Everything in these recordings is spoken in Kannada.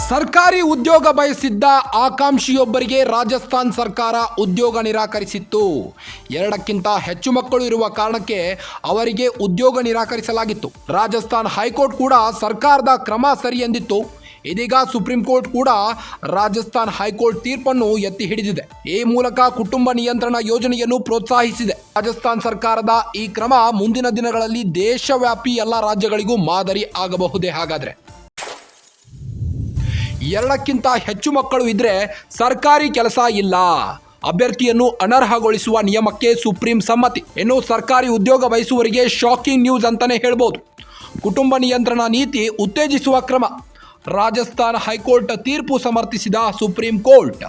ಸರ್ಕಾರಿ ಉದ್ಯೋಗ ಬಯಸಿದ್ದ ಆಕಾಂಕ್ಷಿಯೊಬ್ಬರಿಗೆ ರಾಜಸ್ಥಾನ್ ಸರ್ಕಾರ ಉದ್ಯೋಗ ನಿರಾಕರಿಸಿತ್ತು. 2ಕ್ಕಿಂತ ಹೆಚ್ಚು ಮಕ್ಕಳು ಇರುವ ಕಾರಣಕ್ಕೆ ಅವರಿಗೆ ಉದ್ಯೋಗ ನಿರಾಕರಿಸಲಾಗಿತ್ತು. ರಾಜಸ್ಥಾನ್ ಹೈಕೋರ್ಟ್ ಕೂಡ ಸರ್ಕಾರದ ಕ್ರಮ ಸರಿ ಎಂದಿತ್ತು. ಇದೀಗ ಸುಪ್ರೀಂ ಕೋರ್ಟ್ ಕೂಡ ರಾಜಸ್ಥಾನ್ ಹೈಕೋರ್ಟ್ ತೀರ್ಪನ್ನು ಎತ್ತಿ ಹಿಡಿದಿದೆ. ಈ ಮೂಲಕ ಕುಟುಂಬ ನಿಯಂತ್ರಣ ಯೋಜನೆಯನ್ನು ಪ್ರೋತ್ಸಾಹಿಸಿದೆ. ರಾಜಸ್ಥಾನ್ ಸರ್ಕಾರದ ಈ ಕ್ರಮ ಮುಂದಿನ ದಿನಗಳಲ್ಲಿ ದೇಶವ್ಯಾಪಿ ಎಲ್ಲ ರಾಜ್ಯಗಳಿಗೂ ಮಾದರಿ ಆಗಬಹುದೇ? ಹಾಗಾದ್ರೆ 2ಕ್ಕಿಂತ ಹೆಚ್ಚು ಮಕ್ಕಳು ಇದ್ರೆ ಸರ್ಕಾರಿ ಕೆಲಸ ಇಲ್ಲ, ಅಭ್ಯರ್ಥಿಯನ್ನು ಅನರ್ಹಗೊಳಿಸುವ ನಿಯಮಕ್ಕೆ ಸುಪ್ರೀಂ ಸಮ್ಮತಿ. ಇನ್ನು ಸರ್ಕಾರಿ ಉದ್ಯೋಗ ಬಯಸುವವರಿಗೆ ಶಾಕಿಂಗ್ ನ್ಯೂಸ್ ಅಂತಾನೆ ಹೇಳ್ಬೋದು. ಕುಟುಂಬ ನಿಯಂತ್ರಣ ನೀತಿ ಉತ್ತೇಜಿಸುವ ಕ್ರಮ. ರಾಜಸ್ಥಾನ್ ಹೈಕೋರ್ಟ್ ತೀರ್ಪು ಸಮರ್ಥಿಸಿದ ಸುಪ್ರೀಂ ಕೋರ್ಟ್.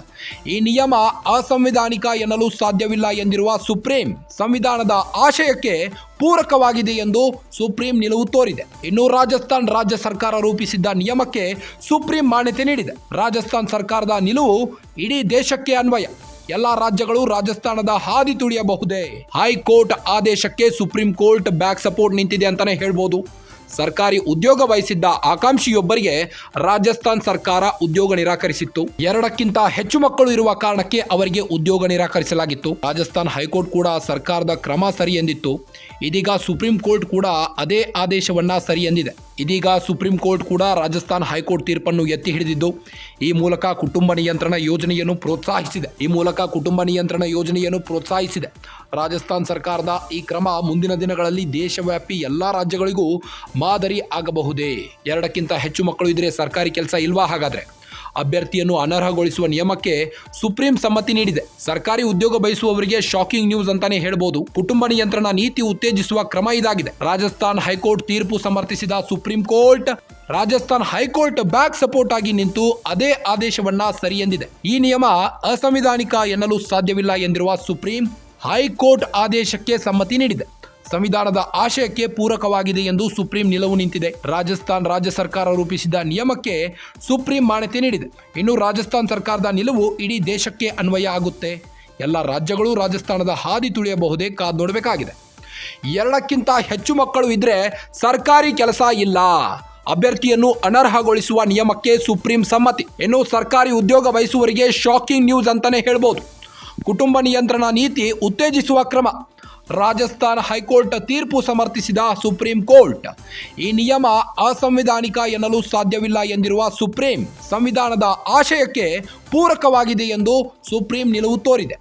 ಈ ನಿಯಮ ಅಸಂವಿಧಾನಿಕ ಎನ್ನಲು ಸಾಧ್ಯವಿಲ್ಲ ಎಂದಿರುವ ಸುಪ್ರೀಂ, ಸಂವಿಧಾನದ ಆಶಯಕ್ಕೆ ಪೂರಕವಾಗಿದೆ ಎಂದು ಸುಪ್ರೀಂ ನಿಲುವು ತೋರಿದೆ. ಇನ್ನು ರಾಜಸ್ಥಾನ್ ರಾಜ್ಯ ಸರ್ಕಾರ ರೂಪಿಸಿದ್ದ ನಿಯಮಕ್ಕೆ ಸುಪ್ರೀಂ ಮಾನ್ಯತೆ ನೀಡಿದೆ. ರಾಜಸ್ಥಾನ್ ಸರ್ಕಾರದ ನಿಲುವು ಇಡೀ ದೇಶಕ್ಕೆ ಅನ್ವಯ. ಎಲ್ಲ ರಾಜ್ಯಗಳು ರಾಜಸ್ಥಾನದ ಹಾದಿ ತುಳಿಯಬಹುದೇ? ಹೈಕೋರ್ಟ್ ಆದೇಶಕ್ಕೆ ಸುಪ್ರೀಂ ಕೋರ್ಟ್ ಬ್ಯಾಕ್ ಸಪೋರ್ಟ್ ನಿಂತಿದೆ ಅಂತಾನೆ ಹೇಳ್ಬೋದು. ಸರ್ಕಾರಿ ಉದ್ಯೋಗ ಬಯಸಿದ್ದ ಆಕಾಂಕ್ಷಿಯೊಬ್ಬರಿಗೆ ರಾಜಸ್ಥಾನ್ ಸರ್ಕಾರ ಉದ್ಯೋಗ ನಿರಾಕರಿಸಿತ್ತು. 2ಕ್ಕಿಂತ ಹೆಚ್ಚು ಮಕ್ಕಳು ಇರುವ ಕಾರಣಕ್ಕೆ ಅವರಿಗೆ ಉದ್ಯೋಗ ನಿರಾಕರಿಸಲಾಗಿತ್ತು. ರಾಜಸ್ಥಾನ್ ಹೈಕೋರ್ಟ್ ಕೂಡ ಸರ್ಕಾರದ ಕ್ರಮ ಸರಿ ಎಂದಿತ್ತು. ಇದೀಗ ಸುಪ್ರೀಂ ಕೋರ್ಟ್ ಕೂಡ ಅದೇ ಆದೇಶವನ್ನ ಸರಿ ಎಂದಿದೆ. ಇದೀಗ ಸುಪ್ರೀಂ ಕೋರ್ಟ್ ಕೂಡ ರಾಜಸ್ಥಾನ್ ಹೈಕೋರ್ಟ್ ತೀರ್ಪನ್ನು ಎತ್ತಿ ಹಿಡಿದಿದ್ದು, ಈ ಮೂಲಕ ಕುಟುಂಬ ನಿಯಂತ್ರಣ ಯೋಜನೆಯನ್ನು ಪ್ರೋತ್ಸಾಹಿಸಿದೆ. ರಾಜಸ್ಥಾನ್ ಸರ್ಕಾರದ ಈ ಕ್ರಮ ಮುಂದಿನ ದಿನಗಳಲ್ಲಿ ದೇಶವ್ಯಾಪಿ ಎಲ್ಲಾ ರಾಜ್ಯಗಳಿಗೂ ಮಾದರಿ ಆಗಬಹುದೇ? 2ಕ್ಕಿಂತ ಹೆಚ್ಚು ಮಕ್ಕಳು ಇದ್ರೆ ಸರ್ಕಾರಿ ಕೆಲಸ ಇಲ್ವಾ? ಹಾಗಾದ್ರೆ ಅಭ್ಯರ್ಥಿಯನ್ನು ಅನರ್ಹಗೊಳಿಸುವ ನಿಯಮಕ್ಕೆ ಸುಪ್ರೀಂ ಸಮ್ಮತಿ ನೀಡಿದೆ. ಸರ್ಕಾರಿ ಉದ್ಯೋಗ ಬಯಸುವವರಿಗೆ ಶಾಕಿಂಗ್ ನ್ಯೂಸ್ ಅಂತಾನೆ ಹೇಳ್ಬೋದು. ಕುಟುಂಬ ನಿಯಂತ್ರಣ ನೀತಿ ಉತ್ತೇಜಿಸುವ ಕ್ರಮ ಇದಾಗಿದೆ. ರಾಜಸ್ಥಾನ್ ಹೈಕೋರ್ಟ್ ತೀರ್ಪು ಸಮರ್ಥಿಸಿದ supreme court, Rajasthan high court back support ಆಗಿ ನಿಂತು ಅದೇ ಆದೇಶವನ್ನ ಸರಿ ಎಂದಿದೆ. ಈ ನಿಯಮ ಅಸಂವಿಧಾನಿಕ ಎನ್ನಲು ಸಾಧ್ಯವಿಲ್ಲ ಎಂದಿರುವ ಸುಪ್ರೀಂ, ಹೈಕೋರ್ಟ್ ಆದೇಶಕ್ಕೆ ಸಮ್ಮತಿ ನೀಡಿದೆ. ಸಂವಿಧಾನದ ಆಶಯಕ್ಕೆ ಪೂರಕವಾಗಿದೆ ಎಂದು ಸುಪ್ರೀಂ ನಿಲುವು ನಿಂತಿದೆ. ರಾಜಸ್ಥಾನ್ ರಾಜ್ಯ ಸರ್ಕಾರ ರೂಪಿಸಿದ ನಿಯಮಕ್ಕೆ ಸುಪ್ರೀಂ ಮಾನ್ಯತೆ ನೀಡಿದೆ. ಇನ್ನು ರಾಜಸ್ಥಾನ್ ಸರ್ಕಾರದ ನಿಲುವು ಇಡೀ ದೇಶಕ್ಕೆ ಅನ್ವಯ ಆಗುತ್ತೆ. ಎಲ್ಲ ರಾಜ್ಯಗಳು ರಾಜಸ್ಥಾನದ ಹಾದಿ ತುಳಿಯಬಹುದೇ? ಕಾದು ನೋಡಬೇಕಾಗಿದೆ. 2ಕ್ಕಿಂತ ಹೆಚ್ಚು ಮಕ್ಕಳು ಇದ್ರೆ ಸರ್ಕಾರಿ ಕೆಲಸ ಇಲ್ಲ, ಅಭ್ಯರ್ಥಿಯನ್ನು ಅನರ್ಹಗೊಳಿಸುವ ನಿಯಮಕ್ಕೆ ಸುಪ್ರೀಂ ಸಮ್ಮತಿ. ಇನ್ನು ಸರ್ಕಾರಿ ಉದ್ಯೋಗ ಬಯಸುವವರಿಗೆ ಶಾಕಿಂಗ್ ನ್ಯೂಸ್ ಅಂತಾನೆ ಹೇಳ್ಬೋದು. ಕುಟುಂಬ ನಿಯಂತ್ರಣ ನೀತಿ ಉತ್ತೇಜಿಸುವ ಕ್ರಮ. ರಾಜಸ್ಥಾನ್ ಹೈಕೋರ್ಟ್ ತೀರ್ಪು ಸಮರ್ಥಿಸಿದ ಸುಪ್ರೀಂ ಕೋರ್ಟ್. ಈ ನಿಯಮ ಅಸಂವಿಧಾನಿಕ ಎನ್ನಲು ಸಾಧ್ಯವಿಲ್ಲ ಎಂದಿರುವ ಸುಪ್ರೀಂ, ಸಂವಿಧಾನದ ಆಶಯಕ್ಕೆ ಪೂರಕವಾಗಿದೆ ಎಂದು ಸುಪ್ರೀಂ ನಿಲುವು ತೋರಿದೆ.